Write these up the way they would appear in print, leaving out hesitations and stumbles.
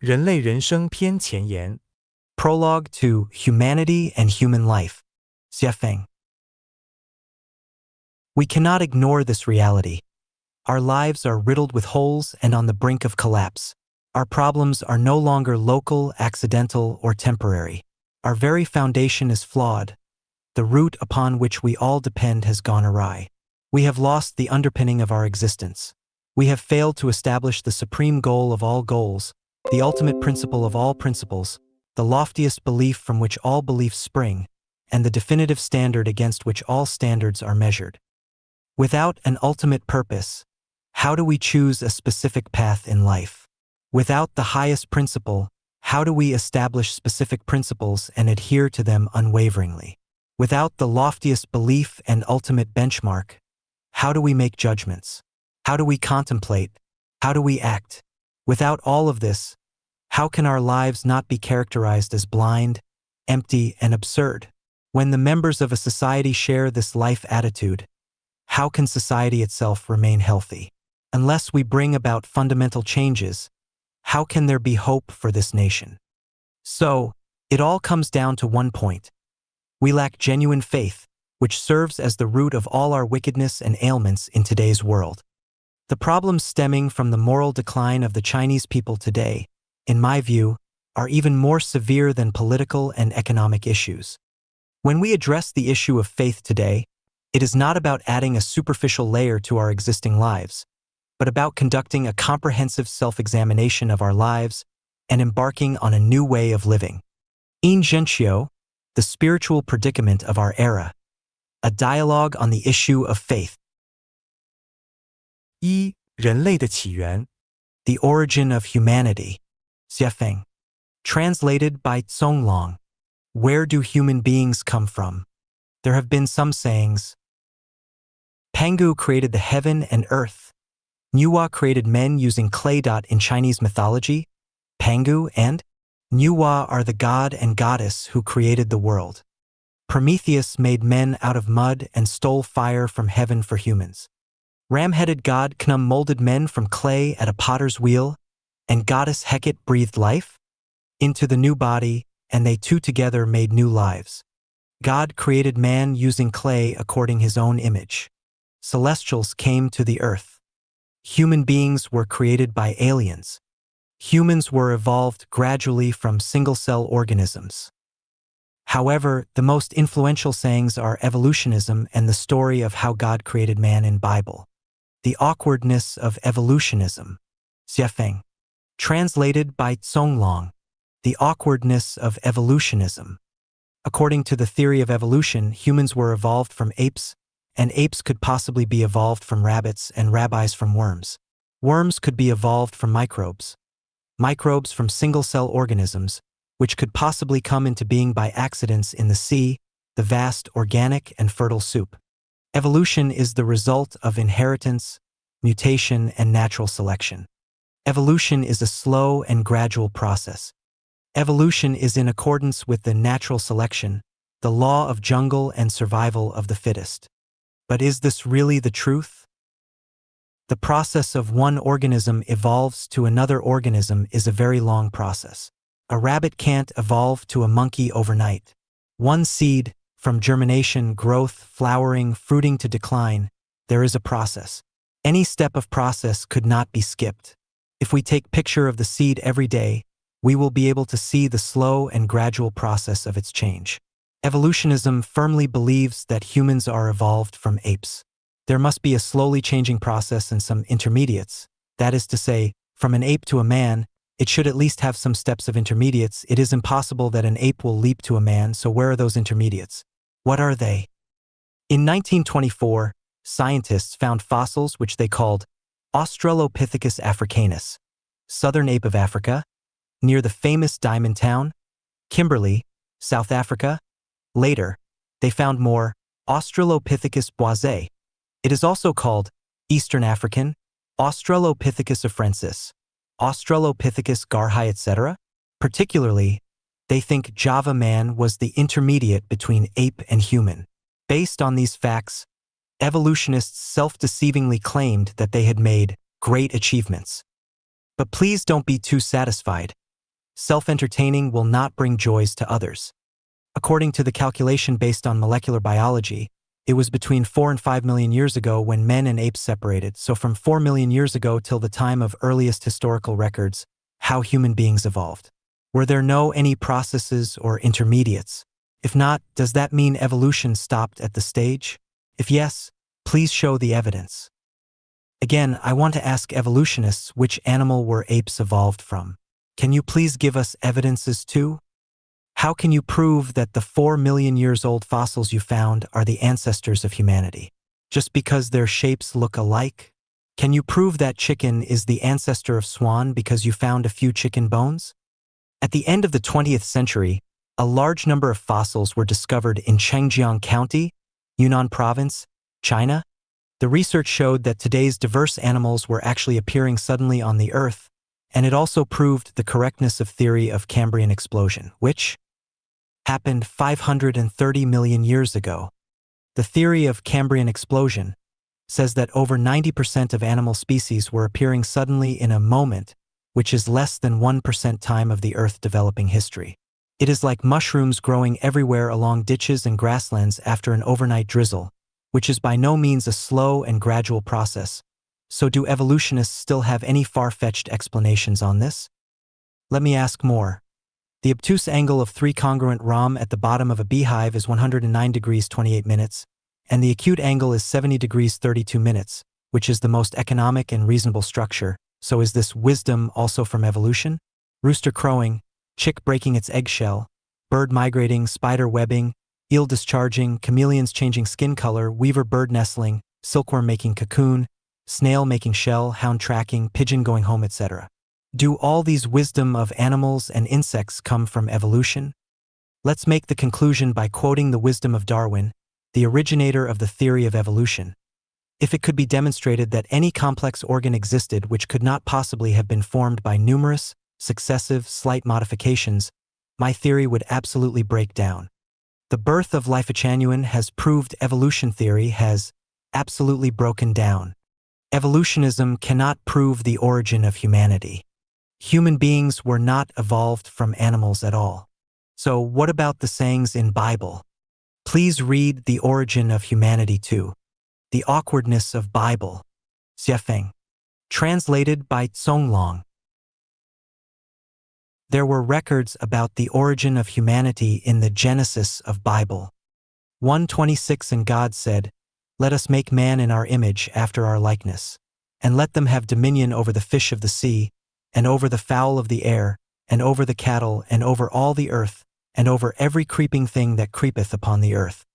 人类人生篇前言 Prologue to Humanity and Human Life. Xiafeng. We cannot ignore this reality. Our lives are riddled with holes and on the brink of collapse. Our problems are no longer local, accidental, or temporary. Our very foundation is flawed. The root upon which we all depend has gone awry. We have lost the underpinning of our existence. We have failed to establish the supreme goal of all goals, the ultimate principle of all principles, the loftiest belief from which all beliefs spring, and the definitive standard against which all standards are measured. Without an ultimate purpose, how do we choose a specific path in life? Without the highest principle, how do we establish specific principles and adhere to them unwaveringly? Without the loftiest belief and ultimate benchmark, how do we make judgments? How do we contemplate? How do we act? Without all of this, how can our lives not be characterized as blind, empty, and absurd? When the members of a society share this life attitude, how can society itself remain healthy? Unless we bring about fundamental changes, how can there be hope for this nation? So, it all comes down to one point. We lack genuine faith, which serves as the root of all our wickedness and ailments in today's world. The problems stemming from the moral decline of the Chinese people today, in my view, are even more severe than political and economic issues. When we address the issue of faith today, it is not about adding a superficial layer to our existing lives, but about conducting a comprehensive self-examination of our lives and embarking on a new way of living. In Zhenqiu, the spiritual predicament of our era. A dialogue on the issue of faith. 一、人类的起源 The origin of humanity. Xiafeng. Translated by Zonglong. Where do human beings come from? There have been some sayings. Pangu created the heaven and earth. Nuwa created men using clay. In Chinese mythology, Pangu and Nuwa are the god and goddess who created the world. Prometheus made men out of mud and stole fire from heaven for humans. Ram-headed god Khnum molded men from clay at a potter's wheel, and goddess Hecate breathed life into the new body, and they two together made new lives. God created man using clay according his own image. Celestials came to the earth. Human beings were created by aliens. Humans were evolved gradually from single-cell organisms. However, the most influential sayings are evolutionism and the story of how God created man in Bible. The awkwardness of evolutionism. Xiafeng. Translated by Zonglong. The awkwardness of evolutionism. According to the theory of evolution, humans were evolved from apes, and apes could possibly be evolved from rabbits and rabbis from worms. Worms could be evolved from microbes. Microbes from single-cell organisms, which could possibly come into being by accidents in the sea, the vast organic and fertile soup. Evolution is the result of inheritance, mutation, and natural selection. Evolution is a slow and gradual process. Evolution is in accordance with the natural selection, the law of jungle and survival of the fittest. But is this really the truth? The process of one organism evolves to another organism is a very long process. A rabbit can't evolve to a monkey overnight. One seed, from germination, growth, flowering, fruiting to decline, there is a process. Any step of process could not be skipped. If we take picture of the seed every day, we will be able to see the slow and gradual process of its change. Evolutionism firmly believes that humans are evolved from apes. There must be a slowly changing process and some intermediates. That is to say, from an ape to a man, it should at least have some steps of intermediates. It is impossible that an ape will leap to a man, so where are those intermediates? What are they? In 1924, scientists found fossils which they called Australopithecus africanus, southern ape of Africa, near the famous diamond town, Kimberley, South Africa. Later, they found more Australopithecus boisé. It is also called Eastern African, Australopithecus afrensis, Australopithecus garhi, etc. Particularly, they think Java man was the intermediate between ape and human. Based on these facts, evolutionists self-deceivingly claimed that they had made great achievements. But please don't be too satisfied. Self-entertaining will not bring joys to others. According to the calculation based on molecular biology, it was between 4 and 5 million years ago when men and apes separated, so from 4 million years ago till the time of earliest historical records, how human beings evolved. Were there any processes or intermediates? If not, does that mean evolution stopped at the stage? If yes, please show the evidence. Again, I want to ask evolutionists which animal were apes evolved from. Can you please give us evidences too? How can you prove that the 4 million years old fossils you found are the ancestors of humanity? Just because their shapes look alike? Can you prove that chicken is the ancestor of swan because you found a few chicken bones? At the end of the 20th century, a large number of fossils were discovered in Chengjiang County, Yunnan Province, China. The research showed that today's diverse animals were actually appearing suddenly on the Earth, and it also proved the correctness of theory of Cambrian explosion, which happened 530 million years ago. The theory of Cambrian explosion says that over 90% of animal species were appearing suddenly in a moment, which is less than 1% time of the Earth developing history. It is like mushrooms growing everywhere along ditches and grasslands after an overnight drizzle, which is by no means a slow and gradual process. So do evolutionists still have any far-fetched explanations on this? Let me ask more. The obtuse angle of 3 congruent ROM at the bottom of a beehive is 109 degrees 28 minutes, and the acute angle is 70 degrees 32 minutes, which is the most economic and reasonable structure. So is this wisdom also from evolution? Rooster crowing, chick breaking its eggshell, bird migrating, spider webbing, eel discharging, chameleons changing skin color, weaver bird nestling, silkworm making cocoon, snail making shell, hound tracking, pigeon going home, etc. Do all these wisdom of animals and insects come from evolution? Let's make the conclusion by quoting the wisdom of Darwin, the originator of the theory of evolution. If it could be demonstrated that any complex organ existed which could not possibly have been formed by numerous, successive, slight modifications, my theory would absolutely break down. The birth of Lifechanuan has proved evolution theory has absolutely broken down. Evolutionism cannot prove the origin of humanity. Human beings were not evolved from animals at all. So what about the sayings in Bible? Please read The Origin of Humanity too. The Awkwardness of Bible. Xiefeng. Translated by Zonglong. There were records about the origin of humanity in the Genesis of Bible. 1:26 And God said, "Let us make man in our image after our likeness, and let them have dominion over the fish of the sea, and over the fowl of the air, and over the cattle, and over all the earth, and over every creeping thing that creepeth upon the earth."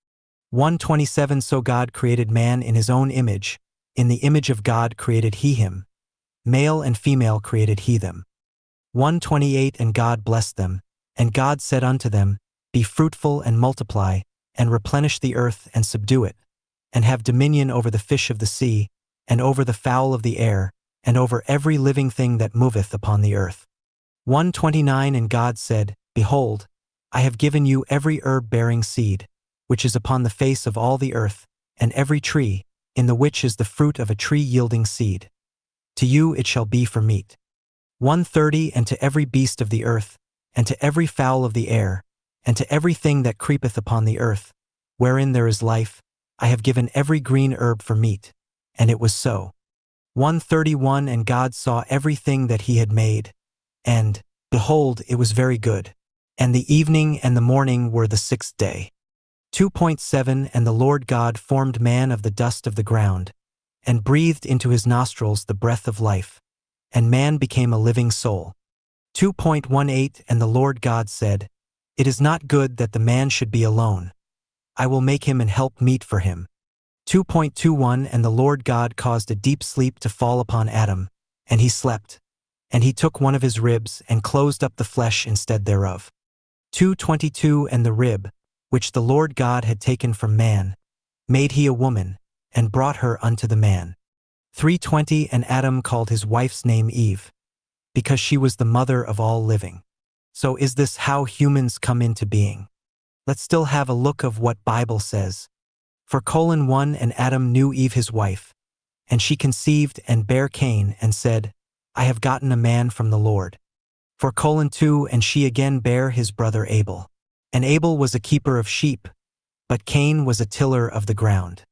1:27 So God created man in his own image, in the image of God created he him. Male and female created he them. 1:28 And God blessed them, and God said unto them, Be fruitful and multiply, and replenish the earth and subdue it, and have dominion over the fish of the sea, and over the fowl of the air, and over every living thing that moveth upon the earth. 1:29 And God said, Behold, I have given you every herb bearing seed, which is upon the face of all the earth, and every tree, in the which is the fruit of a tree yielding seed. To you it shall be for meat. 1:30 And to every beast of the earth, and to every fowl of the air, and to every thing that creepeth upon the earth, wherein there is life, I have given every green herb for meat. And it was so. 1:31 And God saw everything that he had made, and, behold, it was very good. And the evening and the morning were the 6th day. 2:7 And the Lord God formed man of the dust of the ground, and breathed into his nostrils the breath of life, and man became a living soul. 2:18 And the Lord God said, It is not good that the man should be alone. I will make him an help meet for him. 2:21 And the Lord God caused a deep sleep to fall upon Adam, and he slept. And he took one of his ribs and closed up the flesh instead thereof. 2:22 And the rib, which the Lord God had taken from man, made he a woman, and brought her unto the man. 3:20 And Adam called his wife's name Eve, because she was the mother of all living. So is this how humans come into being? Let's still have a look of what Bible says. For 1 And Adam knew Eve his wife, and she conceived and bare Cain, and said, I have gotten a man from the Lord. For colon 2 and she again bare his brother Abel. And Abel was a keeper of sheep, but Cain was a tiller of the ground.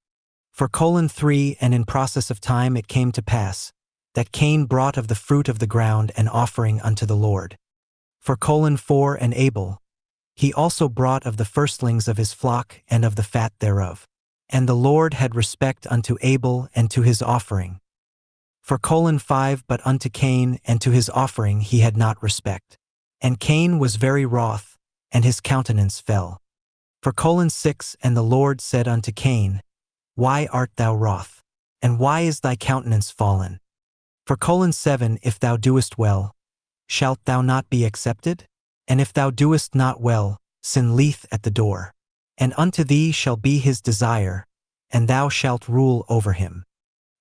For colon 3 and in process of time it came to pass, that Cain brought of the fruit of the ground an offering unto the Lord. For colon 4 and Abel, he also brought of the firstlings of his flock and of the fat thereof. And the Lord had respect unto Abel and to his offering. For colon 5 but unto Cain and to his offering he had not respect. And Cain was very wroth, and his countenance fell. For colon 6 and the Lord said unto Cain, Why art thou wroth? And why is thy countenance fallen? For colon 7 if thou doest well, shalt thou not be accepted? And if thou doest not well, sin lieth at the door. And unto thee shall be his desire, and thou shalt rule over him.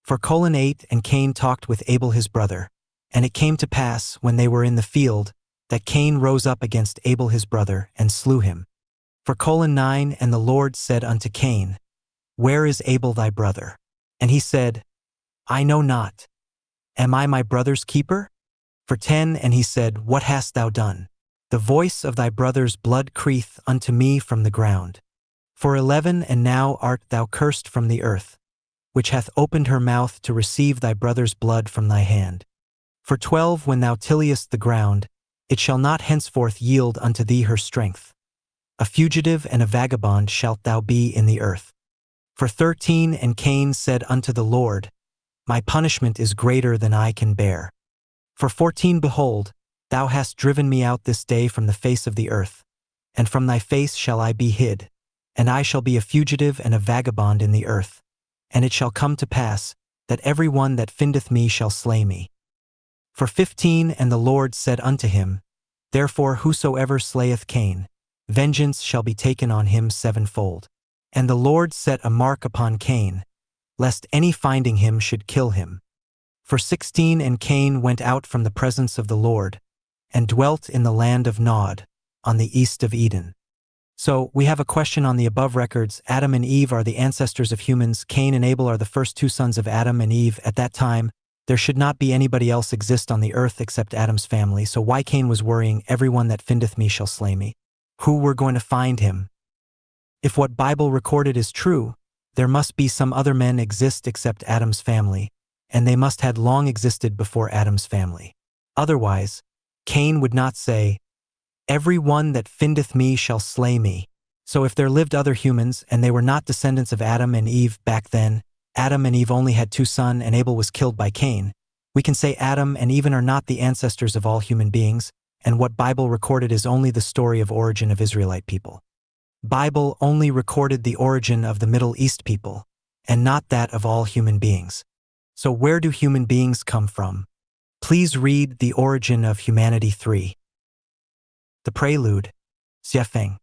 For colon 8 and Cain talked with Abel his brother. And it came to pass, when they were in the field, that Cain rose up against Abel his brother, and slew him. For colon 9 and the Lord said unto Cain, Where is Abel thy brother? And he said, I know not. Am I my brother's keeper? For 10 and he said, What hast thou done? The voice of thy brother's blood crieth unto me from the ground. For 11 and now art thou cursed from the earth, which hath opened her mouth to receive thy brother's blood from thy hand. For 12 when thou tillest the ground, it shall not henceforth yield unto thee her strength. A fugitive and a vagabond shalt thou be in the earth. For 13 and Cain said unto the Lord, My punishment is greater than I can bear. For 14 behold, thou hast driven me out this day from the face of the earth, and from thy face shall I be hid, and I shall be a fugitive and a vagabond in the earth. And it shall come to pass, that every one that findeth me shall slay me. For 15 and the Lord said unto him, Therefore whosoever slayeth Cain, vengeance shall be taken on him sevenfold. And the Lord set a mark upon Cain, lest any finding him should kill him. For 16 and Cain went out from the presence of the Lord, and dwelt in the land of Nod, on the east of Eden. So, we have a question on the above records. Adam and Eve are the ancestors of humans. Cain and Abel are the first two sons of Adam and Eve. At that time, there should not be anybody else exist on the earth except Adam's family, so why Cain was worrying, everyone that findeth me shall slay me? Who were going to find him? If what Bible recorded is true, there must be some other men exist except Adam's family, and they must had long existed before Adam's family. Otherwise, Cain would not say, Every one that findeth me shall slay me. So if there lived other humans and they were not descendants of Adam and Eve back then, Adam and Eve only had two sons and Abel was killed by Cain, we can say Adam and Eve are not the ancestors of all human beings, and what Bible recorded is only the story of origin of Israelite people. Bible only recorded the origin of the Middle East people, and not that of all human beings. So where do human beings come from? Please read The Origin of Humanity 3. The Prelude, Xiefeng.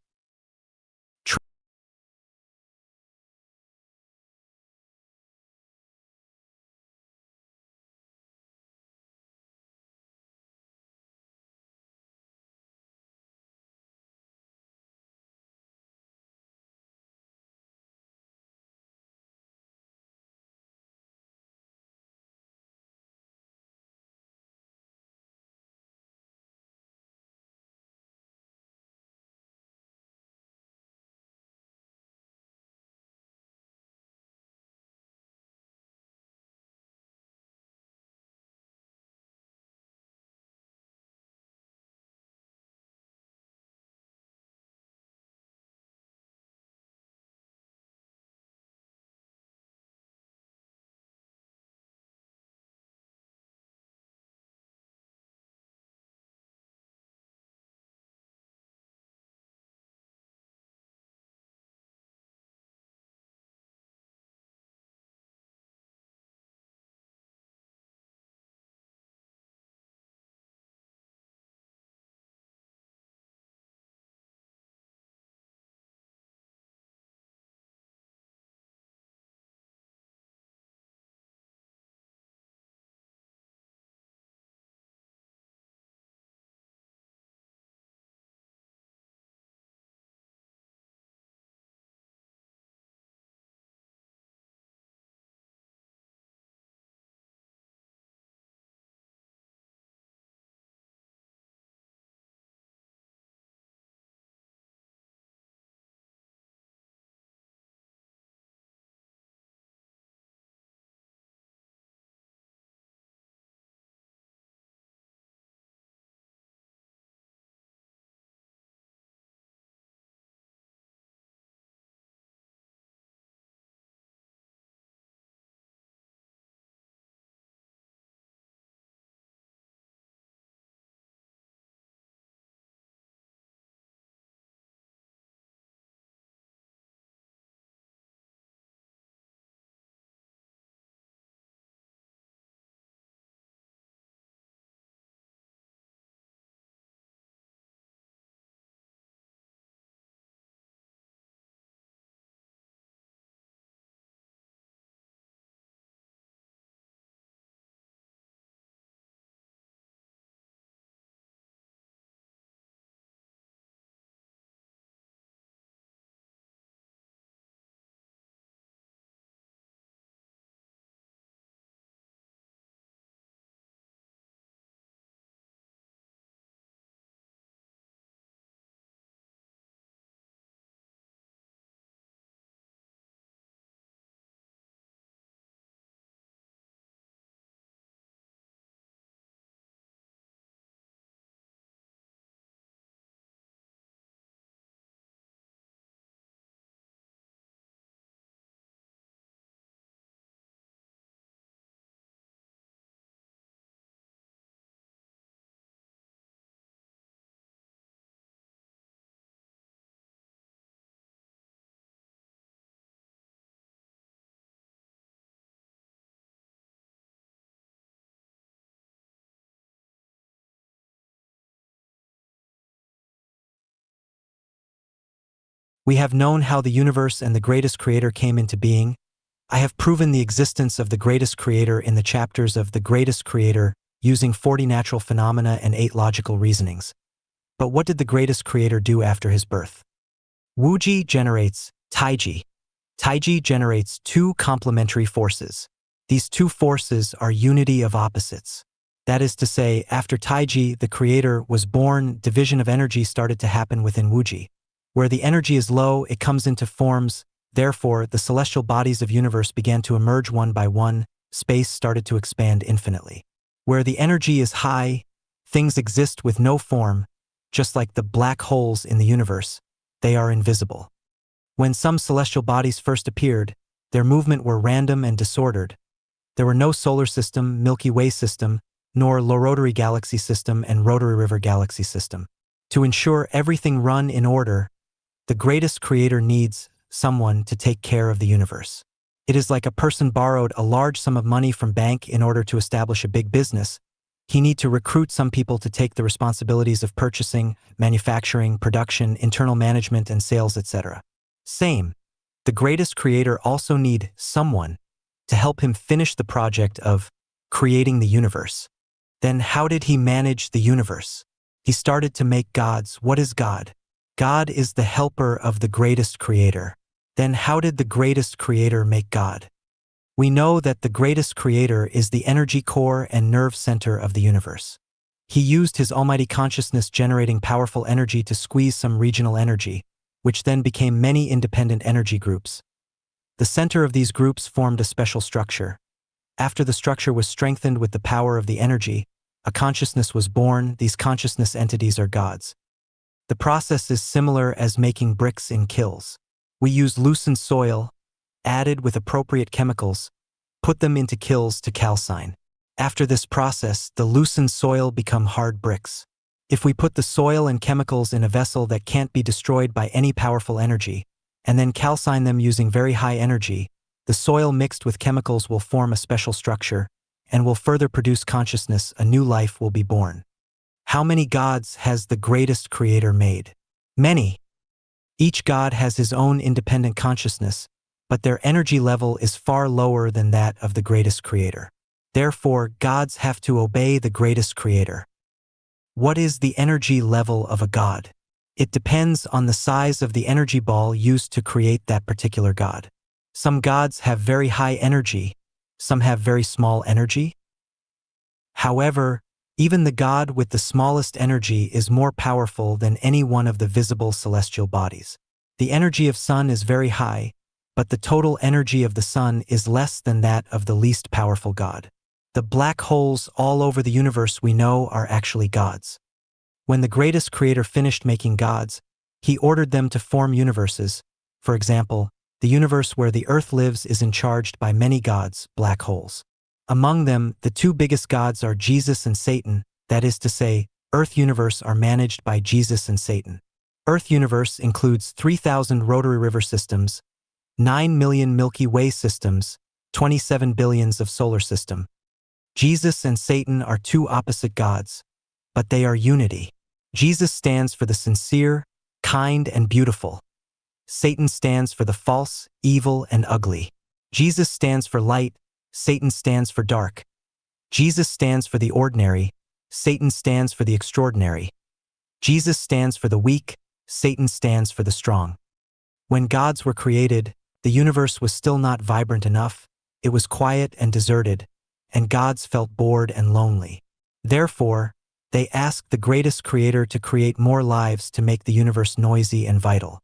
We have known how the universe and the greatest creator came into being. I have proven the existence of the greatest creator in the chapters of The Greatest Creator using 40 natural phenomena and 8 logical reasonings. But what did the greatest creator do after his birth? Wuji generates Taiji. Taiji generates 2 complementary forces. These 2 forces are unity of opposites. That is to say, after Taiji, the creator, was born, division of energy started to happen within Wuji. Where the energy is low, it comes into forms. Therefore, the celestial bodies of universe began to emerge one by one. Space started to expand infinitely. Where the energy is high, things exist with no form, just like the black holes in the universe. They are invisible. When some celestial bodies first appeared, their movement were random and disordered. There were no solar system, Milky Way system, nor low rotary galaxy system and rotary river galaxy system. To ensure everything run in order, the greatest creator needs someone to take care of the universe. It is like a person borrowed a large sum of money from bank in order to establish a big business. He need to recruit some people to take the responsibilities of purchasing, manufacturing, production, internal management, and sales, etc. Same. The greatest creator also need someone to help him finish the project of creating the universe. Then how did he manage the universe? He started to make gods. What is God? God is the helper of the greatest creator. Then how did the greatest creator make God? We know that the greatest creator is the energy core and nerve center of the universe. He used his almighty consciousness generating powerful energy to squeeze some regional energy, which then became many independent energy groups. The center of these groups formed a special structure. After the structure was strengthened with the power of the energy, a consciousness was born. These consciousness entities are gods. The process is similar as making bricks in kilns. We use loosened soil, added with appropriate chemicals, put them into kilns to calcine. After this process, the loosened soil become hard bricks. If we put the soil and chemicals in a vessel that can't be destroyed by any powerful energy, and then calcine them using very high energy, the soil mixed with chemicals will form a special structure and will further produce consciousness. A new life will be born. How many gods has the greatest creator made? Many. Each god has his own independent consciousness, but their energy level is far lower than that of the greatest creator. Therefore, gods have to obey the greatest creator. What is the energy level of a god? It depends on the size of the energy ball used to create that particular god. Some gods have very high energy, some have very small energy. However, even the god with the smallest energy is more powerful than any one of the visible celestial bodies. The energy of sun is very high, but the total energy of the sun is less than that of the least powerful god. The black holes all over the universe we know are actually gods. When the greatest creator finished making gods, he ordered them to form universes. For example, the universe where the earth lives is charged by many gods, black holes. Among them, the 2 biggest gods are Jesus and Satan. That is to say, Earth universe are managed by Jesus and Satan. Earth universe includes 3,000 rotary river systems, 9 million Milky Way systems, 27 billions of solar system. Jesus and Satan are 2 opposite gods, but they are unity. Jesus stands for the sincere, kind, and beautiful. Satan stands for the false, evil, and ugly. Jesus stands for light, Satan stands for dark. Jesus stands for the ordinary, Satan stands for the extraordinary. Jesus stands for the weak, Satan stands for the strong. When gods were created, the universe was still not vibrant enough. It was quiet and deserted, and gods felt bored and lonely. Therefore, they asked the greatest creator to create more lives to make the universe noisy and vital.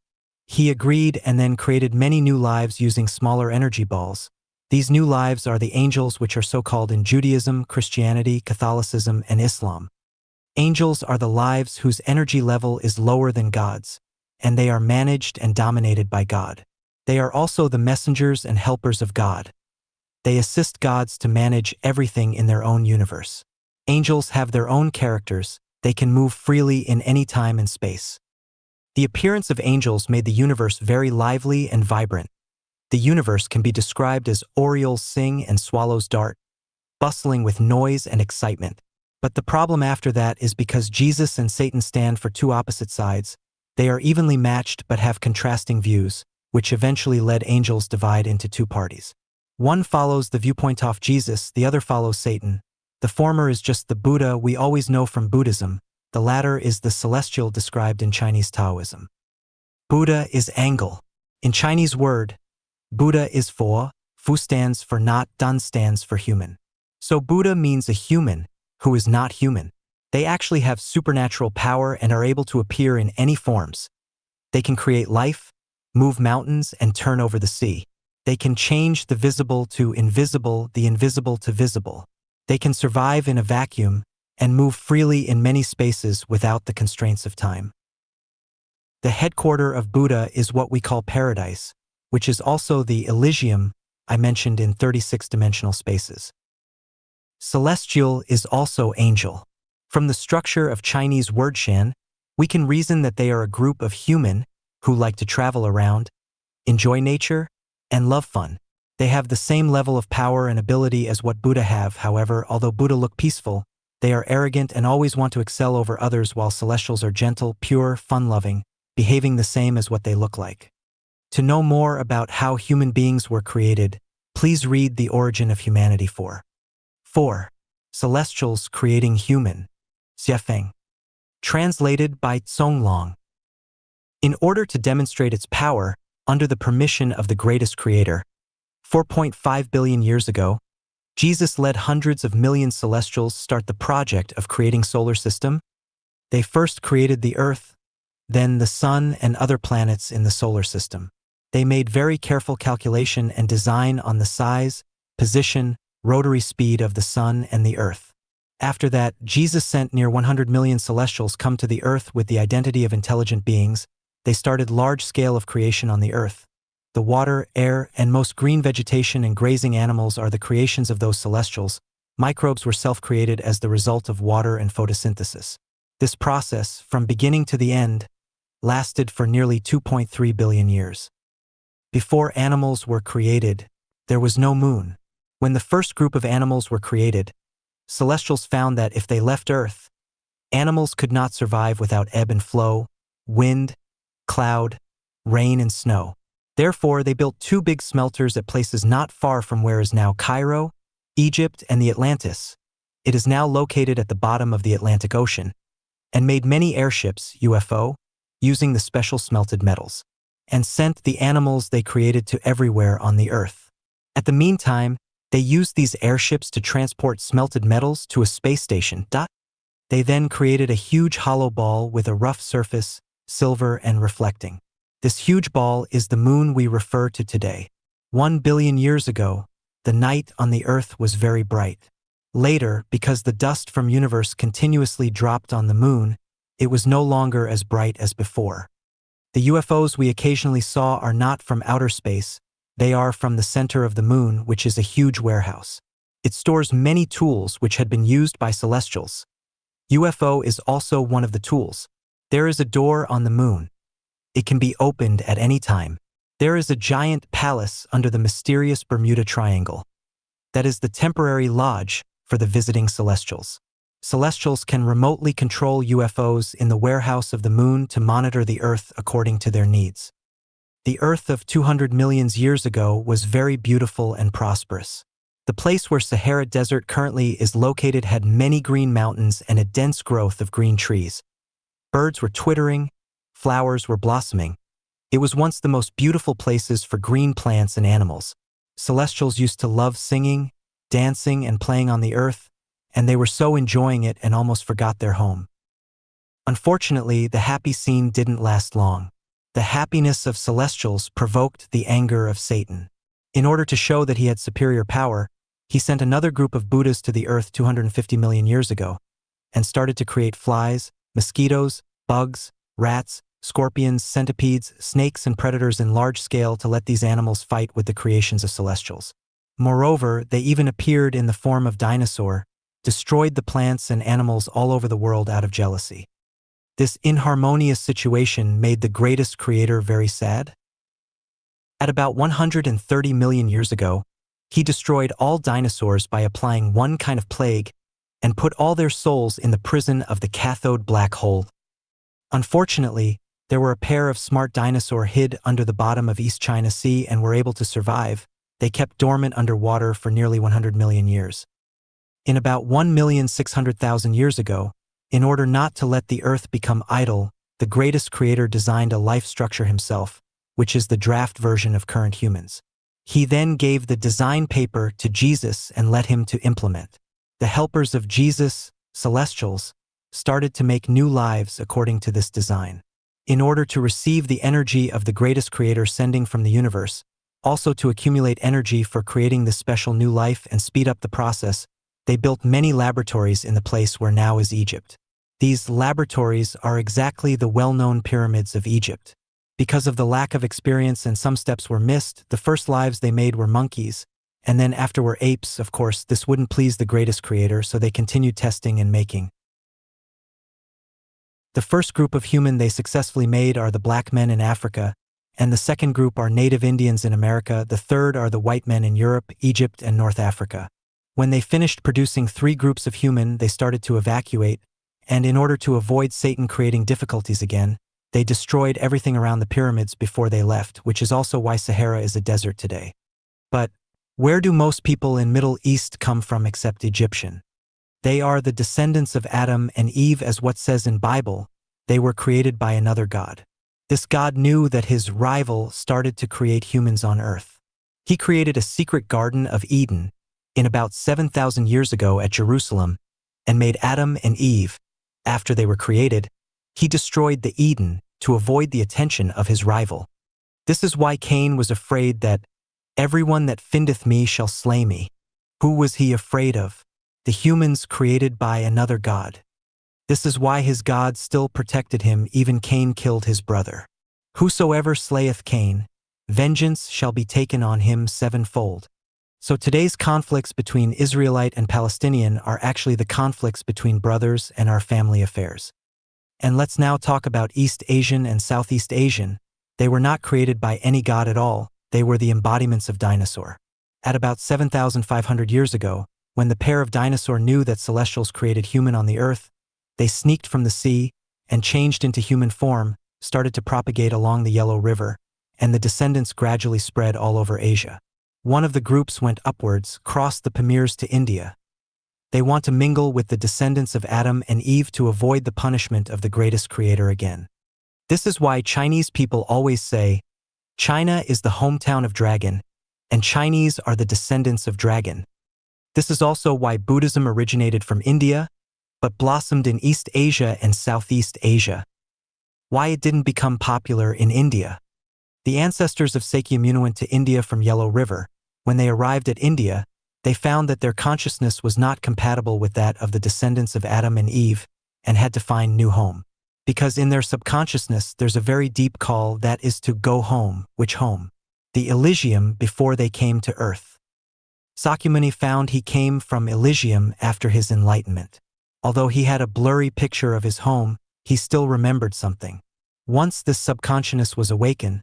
He agreed and then created many new lives using smaller energy balls. These new lives are the angels, which are so called in Judaism, Christianity, Catholicism, and Islam. Angels are the lives whose energy level is lower than God's, and they are managed and dominated by God. They are also the messengers and helpers of God. They assist gods to manage everything in their own universe. Angels have their own characters. They can move freely in any time and space. The appearance of angels made the universe very lively and vibrant. The universe can be described as orioles sing and swallows dart, bustling with noise and excitement. But the problem after that is because Jesus and Satan stand for 2 opposite sides, They are evenly matched but have contrasting views, which eventually led angels divide into two parties. One follows the viewpoint of Jesus, the other follows Satan. The former is just the Buddha we always know from Buddhism, the latter is the celestial described in Chinese Taoism. Buddha is angle. In Chinese word, Buddha is Fo, Fu stands for not, Dan stands for human. So Buddha means a human who is not human. They actually have supernatural power and are able to appear in any forms. They can create life, move mountains, and turn over the sea. They can change the visible to invisible, the invisible to visible. They can survive in a vacuum and move freely in many spaces without the constraints of time. The headquarter of Buddha is what we call paradise, which is also the Elysium I mentioned in 36-dimensional spaces. Celestial is also angel. From the structure of Chinese word shan, we can reason that they are a group of human who like to travel around, enjoy nature, and love fun. They have the same level of power and ability as what Buddha have. However, although Buddha look peaceful, they are arrogant and always want to excel over others, while celestials are gentle, pure, fun-loving, behaving the same as what they look like. To know more about how human beings were created, please read The Origin of Humanity 4. Celestials Creating Human. Xiefeng. Translated by Zonglong. In order to demonstrate its power, under the permission of the greatest creator, 4.5 billion years ago, Jesus led hundreds of million celestials start the project of creating solar system. They first created the Earth, then the Sun and other planets in the solar system. They made very careful calculation and design on the size, position, rotary speed of the Sun and the Earth. After that, Jesus sent near 100 million celestials come to the Earth with the identity of intelligent beings. They started large scale of creation on the Earth. The water, air, and most green vegetation and grazing animals are the creations of those celestials. Microbes were self-created as the result of water and photosynthesis. This process, from beginning to the end, lasted for nearly 2.3 billion years. Before animals were created, there was no moon. When the first group of animals were created, celestials found that if they left Earth, animals could not survive without ebb and flow, wind, cloud, rain, and snow. Therefore, they built two big smelters at places not far from where is now Cairo, Egypt, and the Atlantis. It is now located at the bottom of the Atlantic Ocean, and made many airships, UFO, using the special smelted metals, and sent the animals they created to everywhere on the Earth. At the meantime, they used these airships to transport smelted metals to a space station. They then created a huge hollow ball with a rough surface, silver and reflecting. This huge ball is the moon we refer to today. 1 billion years ago, the night on the Earth was very bright. Later, because the dust from universe continuously dropped on the moon, it was no longer as bright as before. The UFOs we occasionally saw are not from outer space. They are from the center of the moon, which is a huge warehouse. It stores many tools which had been used by celestials. UFO is also one of the tools. There is a door on the moon. It can be opened at any time. There is a giant palace under the mysterious Bermuda Triangle. That is the temporary lodge for the visiting celestials. Celestials can remotely control UFOs in the warehouse of the moon to monitor the Earth according to their needs. The Earth of 200 million years ago was very beautiful and prosperous. The place where Sahara Desert currently is located had many green mountains and a dense growth of green trees. Birds were twittering, flowers were blossoming. It was once the most beautiful places for green plants and animals. Celestials used to love singing, dancing, and playing on the Earth, and they were so enjoying it and almost forgot their home. Unfortunately, the happy scene didn't last long. The happiness of celestials provoked the anger of Satan. In order to show that he had superior power, he sent another group of Buddhas to the Earth 250 million years ago, and started to create flies, mosquitoes, bugs, rats, scorpions, centipedes, snakes, and predators in large scale to let these animals fight with the creations of celestials. Moreover, they even appeared in the form of dinosaur, destroyed the plants and animals all over the world out of jealousy. This inharmonious situation made the greatest creator very sad. At about 130 million years ago, he destroyed all dinosaurs by applying one kind of plague and put all their souls in the prison of the cathode black hole. Unfortunately, There were a pair of smart dinosaurs hid under the bottom of East China Sea and were able to survive. They kept dormant underwater for nearly 100 million years. In about 1,600,000 years ago, in order not to let the Earth become idle, the greatest creator designed a life structure himself, which is the draft version of current humans. He then gave the design paper to Jesus and let him to implement. The helpers of Jesus, celestials, started to make new lives according to this design. In order to receive the energy of the greatest creator sending from the universe, also to accumulate energy for creating this special new life and speed up the process, they built many laboratories in the place where now is Egypt. These laboratories are exactly the well-known pyramids of Egypt. Because of the lack of experience and some steps were missed, the first lives they made were monkeys, and then after were apes. Of course, this wouldn't please the greatest creator, so they continued testing and making. The first group of human they successfully made are the black men in Africa, and the second group are native Indians in America. The third are the white men in Europe, Egypt, and North Africa. When they finished producing 3 groups of human, they started to evacuate, and in order to avoid Satan creating difficulties again, they destroyed everything around the pyramids before they left, which is also why Sahara is a desert today. But where do most people in Middle East come from except Egyptian? They are the descendants of Adam and Eve, as what says in Bible, they were created by another God. This God knew that his rival started to create humans on earth. He created a secret Garden of Eden in about 7,000 years ago at Jerusalem and made Adam and Eve. After they were created, he destroyed the Eden to avoid the attention of his rival. This is why Cain was afraid that everyone that findeth me shall slay me. Who was he afraid of? The humans created by another God. This is why his God still protected him, even Cain killed his brother. Whosoever slayeth Cain, vengeance shall be taken on him sevenfold. So today's conflicts between Israelite and Palestinian are actually the conflicts between brothers and our family affairs. And let's now talk about East Asian and Southeast Asian. They were not created by any god at all, they were the embodiments of dinosaur. At about 7,500 years ago, when the pair of dinosaur knew that celestials created human on the earth, they sneaked from the sea and changed into human form, started to propagate along the Yellow River, and the descendants gradually spread all over Asia. One of the groups went upwards, crossed the Pamirs to India. They want to mingle with the descendants of Adam and Eve to avoid the punishment of the greatest creator again. This is why Chinese people always say, China is the hometown of dragon, and Chinese are the descendants of dragon. This is also why Buddhism originated from India, but blossomed in East Asia and Southeast Asia. Why it didn't become popular in India. The ancestors of Sakyamuni went to India from Yellow River. When they arrived at India, they found that their consciousness was not compatible with that of the descendants of Adam and Eve, and had to find new home. Because in their subconsciousness there's a very deep call that is to go home. Which home? The Elysium before they came to earth. Sakyamuni found he came from Elysium after his enlightenment. Although he had a blurry picture of his home, he still remembered something. Once this subconsciousness was awakened,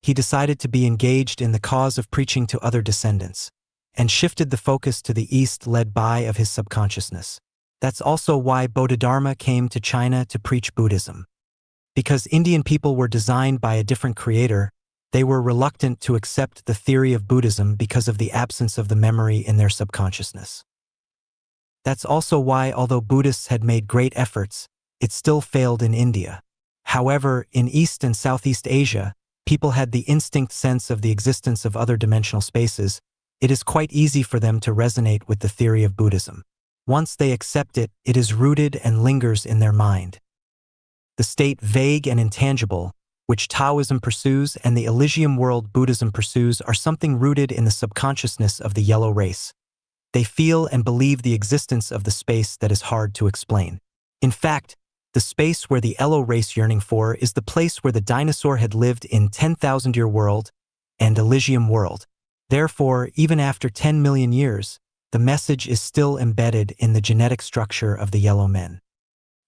he decided to be engaged in the cause of preaching to other descendants, and shifted the focus to the east led by of his subconsciousness. That's also why Bodhidharma came to China to preach Buddhism. Because Indian people were designed by a different creator, they were reluctant to accept the theory of Buddhism because of the absence of the memory in their subconsciousness. That's also why, although Buddhists had made great efforts, it still failed in India. However, in East and Southeast Asia, people had the instinct sense of the existence of other dimensional spaces. It is quite easy for them to resonate with the theory of Buddhism. Once they accept it, it is rooted and lingers in their mind. The state vague and intangible, which Taoism pursues and the Elysium world Buddhism pursues, are something rooted in the subconsciousness of the yellow race. They feel and believe the existence of the space that is hard to explain. In fact, the space where the yellow race yearning for is the place where the dinosaur had lived in 10,000-year world and Elysium world. Therefore, even after 10 million years, the message is still embedded in the genetic structure of the yellow men.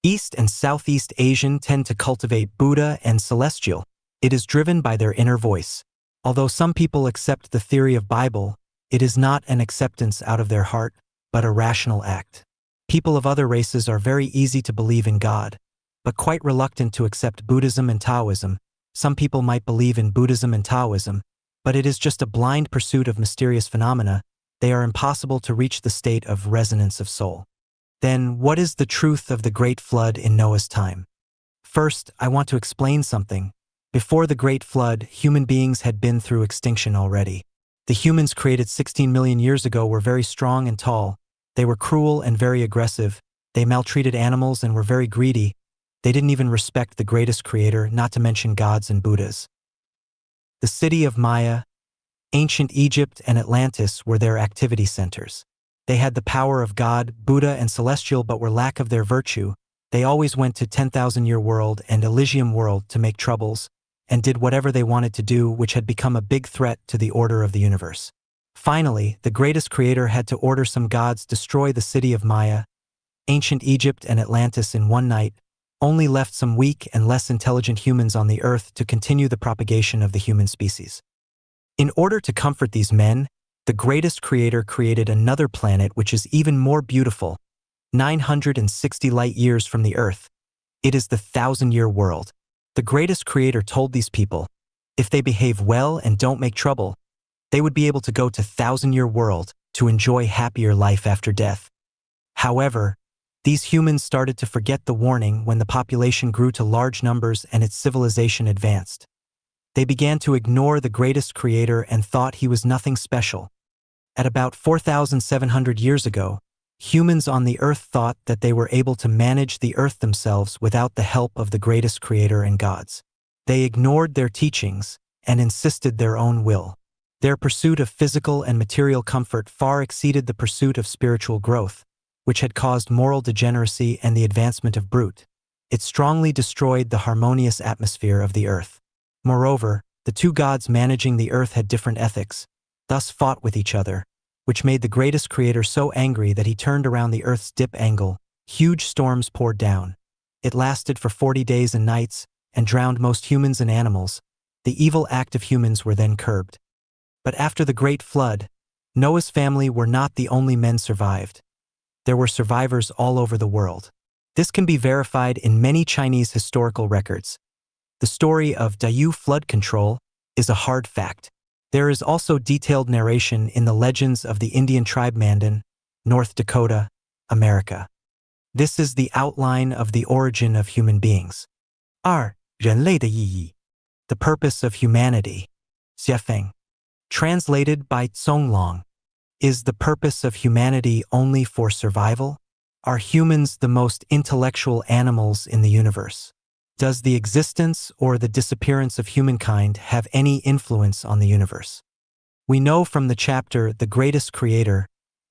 East and Southeast Asian tend to cultivate Buddha and Celestial. It is driven by their inner voice. Although some people accept the theory of Bible, it is not an acceptance out of their heart, but a rational act. People of other races are very easy to believe in God, but quite reluctant to accept Buddhism and Taoism. Some people might believe in Buddhism and Taoism, but it is just a blind pursuit of mysterious phenomena. They are impossible to reach the state of resonance of soul. Then, what is the truth of the Great Flood in Noah's time? First, I want to explain something. Before the Great Flood, human beings had been through extinction already. The humans created 16 million years ago were very strong and tall. They were cruel and very aggressive. They maltreated animals and were very greedy. They didn't even respect the greatest creator, not to mention gods and Buddhas. The city of Maya, ancient Egypt, and Atlantis were their activity centers. They had the power of God, Buddha, and Celestial, but were lack of their virtue. They always went to 10,000-year world and Elysium world to make troubles, and did whatever they wanted to do, which had become a big threat to the order of the universe. Finally, the greatest creator had to order some gods destroy the city of Maya, ancient Egypt, and Atlantis in one night, only left some weak and less intelligent humans on the earth to continue the propagation of the human species. In order to comfort these men, the greatest creator created another planet which is even more beautiful, 960 light years from the earth. It is the 1,000-year world. The greatest creator told these people, if they behave well and don't make trouble, they would be able to go to 1,000-year world to enjoy happier life after death. However, these humans started to forget the warning when the population grew to large numbers and its civilization advanced. They began to ignore the greatest creator and thought he was nothing special. At about 4,700 years ago, humans on the earth thought that they were able to manage the earth themselves without the help of the greatest creator and gods. They ignored their teachings and insisted their own will. Their pursuit of physical and material comfort far exceeded the pursuit of spiritual growth, which had caused moral degeneracy and the advancement of brute. It strongly destroyed the harmonious atmosphere of the earth. Moreover, the two gods managing the earth had different ethics, thus fought with each other, which made the greatest creator so angry that he turned around the earth's dip angle. Huge storms poured down. It lasted for 40 days and nights and drowned most humans and animals. The evil act of humans were then curbed. But after the Great Flood, Noah's family were not the only men survived. There were survivors all over the world. This can be verified in many Chinese historical records. The story of Diyu flood control is a hard fact. There is also detailed narration in the legends of the Indian tribe Mandan, North Dakota, America. This is the outline of the origin of human beings. 2. 人类的意义 The purpose of humanity. 谢菲 Translated by Zonglong. Is the purpose of humanity only for survival? Are humans the most intellectual animals in the universe? Does the existence or the disappearance of humankind have any influence on the universe? We know from the chapter The Greatest Creator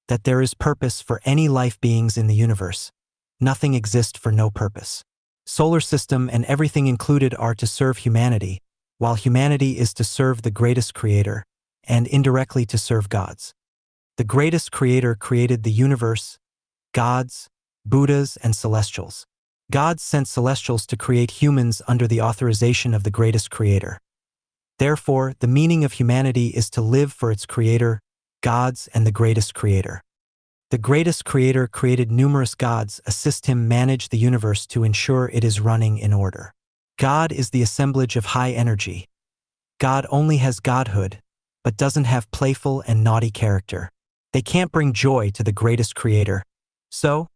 that there is purpose for any life beings in the universe. Nothing exists for no purpose. Solar system and everything included are to serve humanity, while humanity is to serve the greatest creator, and indirectly to serve gods. The greatest creator created the universe, gods, Buddhas, and celestials. God sent celestials to create humans under the authorization of the greatest creator. Therefore, the meaning of humanity is to live for its creator, gods, and the greatest creator. The greatest creator created numerous gods assist him manage the universe to ensure it is running in order. God is the assemblage of high energy. God only has godhood, but doesn't have playful and naughty character. They can't bring joy to the greatest creator. So,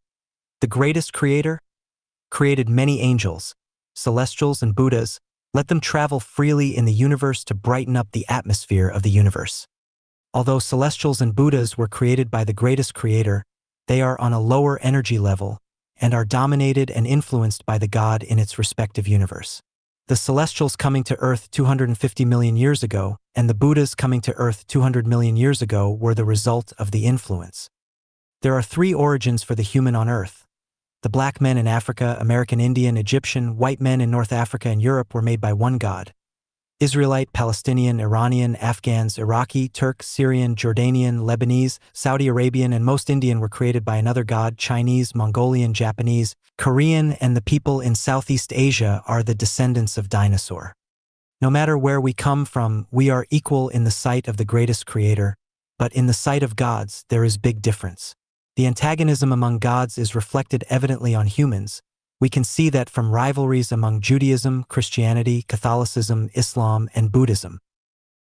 the greatest creator created many angels, celestials, and Buddhas. Let them travel freely in the universe to brighten up the atmosphere of the universe. Although celestials and Buddhas were created by the greatest creator, they are on a lower energy level and are dominated and influenced by the God in its respective universe. The celestials coming to Earth 250 million years ago and the Buddhas coming to Earth 200 million years ago were the result of the influence. There are three origins for the human on Earth. The black men in Africa, American Indian, Egyptian, white men in North Africa and Europe were made by one God. Israelite, Palestinian, Iranian, Afghans, Iraqi, Turk, Syrian, Jordanian, Lebanese, Saudi Arabian, and most Indian were created by another God. Chinese, Mongolian, Japanese, Korean, and the people in Southeast Asia are the descendants of dinosaur. No matter where we come from, we are equal in the sight of the greatest creator, but in the sight of gods, there is big difference. The antagonism among gods is reflected evidently on humans, We can see that from rivalries among Judaism, Christianity, Catholicism, Islam, and Buddhism.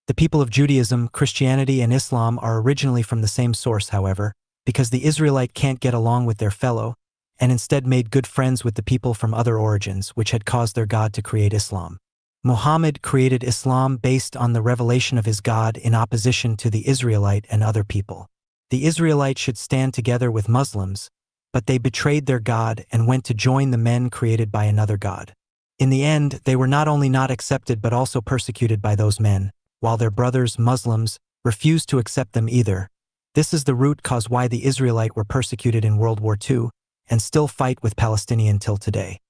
The people of Judaism, Christianity, and Islam are originally from the same source, however, because the Israelite can't get along with their fellow, and instead made good friends with the people from other origins, which had caused their God to create Islam. Muhammad created Islam based on the revelation of his God in opposition to the Israelite and other people. The Israelite should stand together with Muslims, but they betrayed their God and went to join the men created by another God. In the end, they were not only not accepted but also persecuted by those men, while their brothers, Muslims, refused to accept them either. This is the root cause why the Israelite were persecuted in World War II and still fight with Palestinian till today.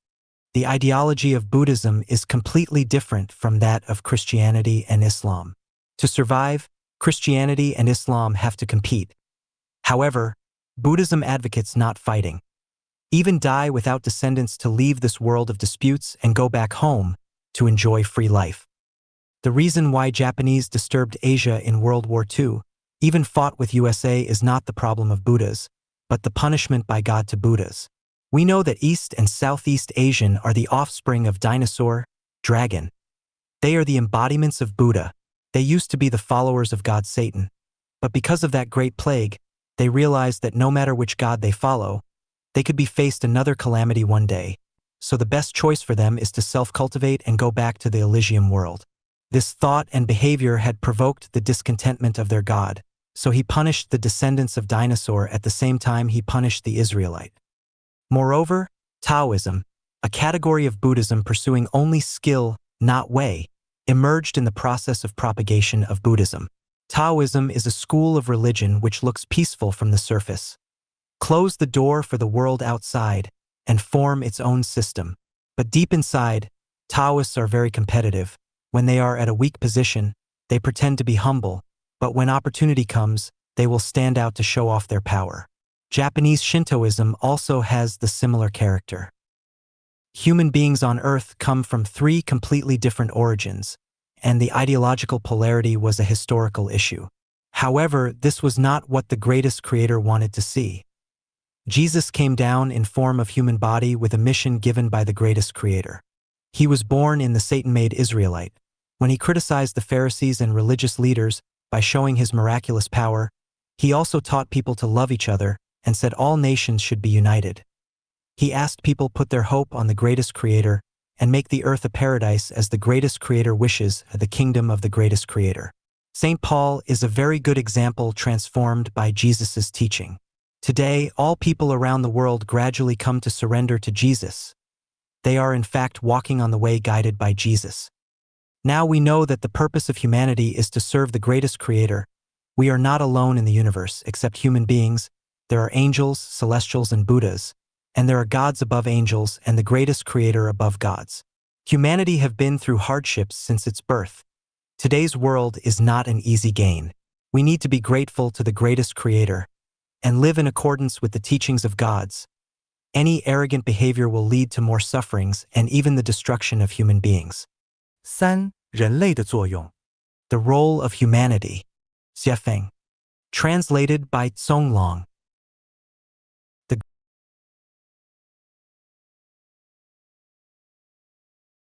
The ideology of Buddhism is completely different from that of Christianity and Islam. To survive, Christianity and Islam have to compete. However, Buddhism advocates not fighting. Even die without descendants to leave this world of disputes and go back home to enjoy free life. The reason why Japanese disturbed Asia in World War II, even fought with USA, is not the problem of Buddhas, but the punishment by God to Buddhas. We know that East and Southeast Asian are the offspring of dinosaur, dragon. They are the embodiments of Buddha. They used to be the followers of God Satan. But because of that great plague, they realized that no matter which god they follow, they could be faced another calamity one day. So the best choice for them is to self-cultivate and go back to the Elysium world. This thought and behavior had provoked the discontentment of their God, so he punished the descendants of dinosaur at the same time he punished the Israelite. Moreover, Taoism, a category of Buddhism pursuing only skill, not way, emerged in the process of propagation of Buddhism. Taoism is a school of religion which looks peaceful from the surface. Close the door for the world outside and form its own system. But deep inside, Taoists are very competitive. When they are at a weak position, they pretend to be humble, but when opportunity comes, they will stand out to show off their power. Japanese Shintoism also has the similar character. Human beings on Earth come from three completely different origins, and the ideological polarity was a historical issue. However, this was not what the greatest creator wanted to see. Jesus came down in form of human body with a mission given by the greatest creator. He was born in the Satan-made Israelite. When he criticized the Pharisees and religious leaders by showing his miraculous power, he also taught people to love each other and said all nations should be united. He asked people put their hope on the greatest creator and make the earth a paradise as the greatest creator wishes, the kingdom of the greatest creator. St. Paul is a very good example transformed by Jesus' teaching. Today, all people around the world gradually come to surrender to Jesus. They are in fact walking on the way guided by Jesus. Now we know that the purpose of humanity is to serve the greatest creator. We are not alone in the universe, except human beings. There are angels, celestials, and Buddhas, and there are gods above angels and the greatest creator above gods. Humanity have been through hardships since its birth. Today's world is not an easy gain. We need to be grateful to the greatest creator and live in accordance with the teachings of gods. Any arrogant behavior will lead to more sufferings and even the destruction of human beings. 3. 人类的作用 The role of humanity. Xiefeng. Translated by Zonglong.